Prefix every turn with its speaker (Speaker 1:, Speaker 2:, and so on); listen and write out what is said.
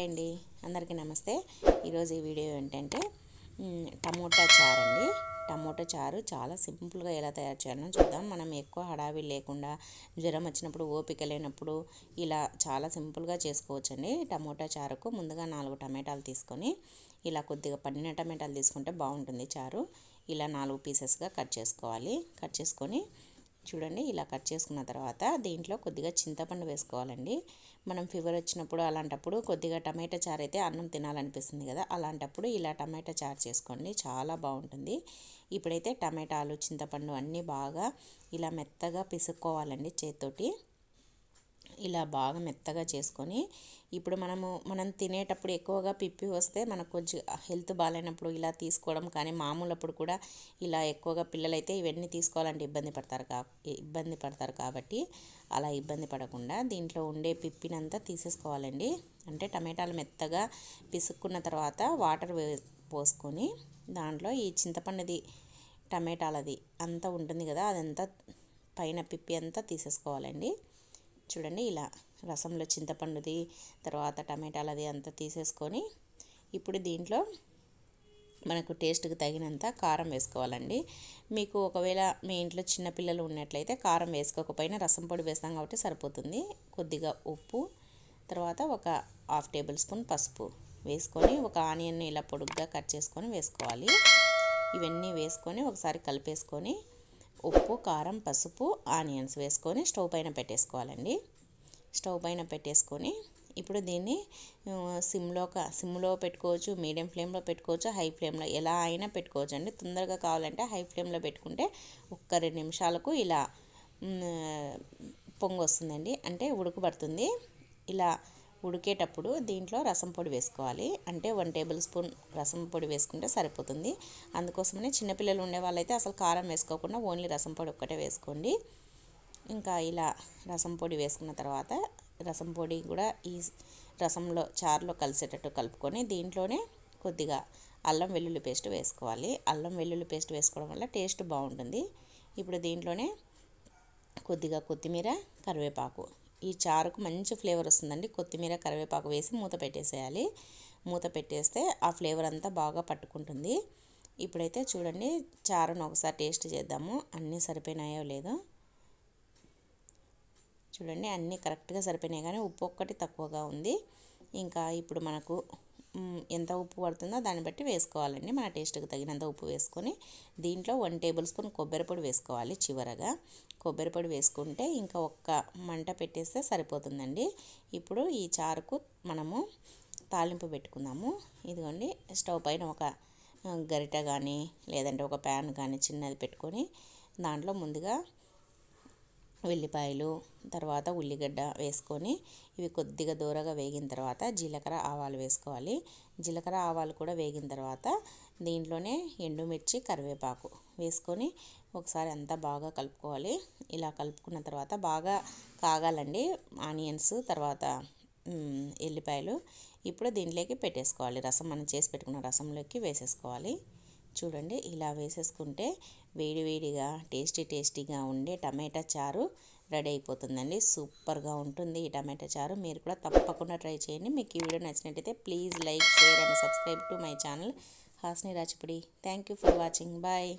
Speaker 1: అండి, అందరికీ నమస్తే. ఈరోజు ఈ వీడియో ఏంటంటే టమోటా చారు అండి. టమోటా చారు చాలా సింపుల్గా ఎలా తయారు చేయాలో చూద్దాం. మనం ఎక్కువ హడావిడి లేకుండా జ్వరం వచ్చినప్పుడు ఓపిక లేనప్పుడు ఇలా చాలా సింపుల్గా చేసుకోవచ్చండి. టమోటా చారుకు ముందుగా 4 టమాటాలు తీసుకొని ఇలా కొద్దిగా పండిన టమాటాలు తీసుకుంటే బాగుంటుంది చారు. ఇలా 4 పీసెస్గా కట్ చేసుకోవాలి. కట్ చేసుకొని చూడండి, ఇలా కట్ చేసుకున్న తర్వాత దీంట్లో కొద్దిగా చింతపండు వేసుకోవాలండి. మనం ఫీవర్ వచ్చినప్పుడు అలాంటప్పుడు కొద్దిగా టమాటా చారు అయితే అన్నం తినాలనిపిస్తుంది కదా, అలాంటప్పుడు ఇలా టమాటా చారు చేసుకోండి, చాలా బాగుంటుంది. ఇప్పుడైతే టమాటాలు చింతపండు అన్నీ బాగా ఇలా మెత్తగా పిసుక్కోవాలండి చేత్తోటి. ఇలా బాగా మెత్తగా చేసుకొని ఇప్పుడు మనం తినేటప్పుడు ఎక్కువగా పిప్పి వస్తే మనకు కొంచెం హెల్త్ బాగాలేనప్పుడు ఇలా తీసుకోవడం, కానీ మామూలప్పుడు కూడా ఇలా ఎక్కువగా పిల్లలైతే ఇవన్నీ తీసుకోవాలంటే ఇబ్బంది పడతారు కాబట్టి అలా ఇబ్బంది పడకుండా దీంట్లో ఉండే పిప్పినంతా తీసేసుకోవాలండి. అంటే టమాటాలు మెత్తగా పిసుక్కున్న తర్వాత వాటర్ పోసుకొని దాంట్లో ఈ చింతపండుది టమాటాలది అంతా ఉంటుంది కదా, అదంతా పైన పిప్పి అంతా తీసేసుకోవాలండి. చూడండి, ఇలా రసంలో చింతపండుది తర్వాత టమాటాలది అంతా తీసేసుకొని ఇప్పుడు దీంట్లో మనకు టేస్ట్కి తగినంత కారం వేసుకోవాలండి. మీకు ఒకవేళ మీ ఇంట్లో చిన్నపిల్లలు ఉన్నట్లయితే కారం వేసుకోకపోయినా రసం పొడి వేస్తాం కాబట్టి సరిపోతుంది. కొద్దిగా ఉప్పు, తర్వాత ఒక 1/2 టేబుల్ స్పూన్ పసుపు వేసుకొని ఒక ఆనియన్ని ఇలా పొడుగ్గా కట్ చేసుకొని వేసుకోవాలి. ఇవన్నీ వేసుకొని ఒకసారి కలిపేసుకొని ఉప్పు, కారం, పసుపు, ఆనియన్స్ వేసుకొని స్టవ్ పైన పెట్టేసుకోవాలండి. స్టవ్ పైన పెట్టేసుకొని ఇప్పుడు దీన్ని సిమ్లో పెట్టుకోవచ్చు, మీడియం ఫ్లేమ్లో పెట్టుకోవచ్చు, హై ఫ్లేమ్లో ఎలా అయినా పెట్టుకోవచ్చు అండి. తొందరగా కావాలంటే హై ఫ్లేమ్లో పెట్టుకుంటే ఒక్క 2 నిమిషాలకు ఇలా పొంగు వస్తుందండి, అంటే ఉడకబడుతుంది. ఇలా ఉడికేటప్పుడు దీంట్లో రసం పొడి వేసుకోవాలి. అంటే 1 టేబుల్ స్పూన్ రసం పొడి వేసుకుంటే సరిపోతుంది. అందుకోసమనే చిన్నపిల్లలు ఉండే వాళ్ళైతే అసలు కారం వేసుకోకుండా ఓన్లీ రసం పొడి ఒక్కటే వేసుకోండి. ఇంకా ఇలా రసం పొడి వేసుకున్న తర్వాత రసం పొడి కూడా ఈ రసంలో చారులో కలిసేటట్టు కలుపుకొని దీంట్లోనే కొద్దిగా అల్లం వెల్లుల్లి పేస్ట్ వేసుకోవాలి. అల్లం వెల్లుల్లి పేస్ట్ వేసుకోవడం వల్ల టేస్ట్ బాగుంటుంది. ఇప్పుడు దీంట్లోనే కొద్దిగా కొత్తిమీర, కరివేపాకు, ఈ చారుకు మంచి ఫ్లేవర్ వస్తుందండి. కొత్తిమీర, కరివేపాకు వేసి మూత పెట్టేసేయాలి. మూత పెట్టేస్తే ఆ ఫ్లేవర్ అంతా బాగా పట్టుకుంటుంది. ఇప్పుడైతే చూడండి, చారును ఒకసారి టేస్ట్ చేద్దాము, అన్నీ సరిపోయినాయో లేదో. చూడండి, అన్నీ కరెక్ట్గా సరిపోయినాయి, కానీ ఉప్పు ఒక్కటి తక్కువగా ఉంది. ఇంకా ఇప్పుడు మనకు ఎంత ఉప్పు పడుతుందో దాన్ని బట్టి వేసుకోవాలండి. మన టేస్ట్కి తగినంత ఉప్పు వేసుకొని దీంట్లో 1 టేబుల్ స్పూన్ కొబ్బరి పొడి వేసుకోవాలి. చివరగా కొబ్బరి పొడి వేసుకుంటే ఇంకా ఒక్క మంట పెట్టేస్తే సరిపోతుందండి. ఇప్పుడు ఈ చారుకు మనము తాలింపు పెట్టుకుందాము. ఇదిగోండి, స్టవ్ పైన ఒక గరిటె కానీ లేదంటే ఒక ప్యాన్ కానీ చిన్నది పెట్టుకొని దాంట్లో ముందుగా వెల్లిపాయలు, తర్వాత ఉల్లిగడ్డ వేసుకొని ఇవి కొద్దిగా దూరగా వేగిన తర్వాత జీలకర్ర, ఆవాలు వేసుకోవాలి. జీలకర్ర, ఆవాలు కూడా వేగిన తర్వాత దీంట్లోనే ఎండుమిర్చి, కరివేపాకు వేసుకొని ఒకసారి అంతా బాగా కలుపుకోవాలి. ఇలా కలుపుకున్న తర్వాత బాగా కాగాలండి ఆనియన్స్, తర్వాత ఎల్లిపాయలు. ఇప్పుడు దీంట్లోకి పెట్టేసుకోవాలి. రసం మనం చేసి పెట్టుకున్న రసంలోకి వేసేసుకోవాలి. చూడండి, ఇలా వేసేసుకుంటే వేడివేడిగా టేస్టీగా ఉండే టమాటా చారు రెడీ అయిపోతుందండి. సూపర్గా ఉంటుంది ఈ టమాటా చారు. మీరు కూడా తప్పకుండా ట్రై చేయండి. మీకు ఈ వీడియో నచ్చినట్టయితే please like, share and subscribe to my channel Hasni Rachipudi. Thank you for watching. Bye.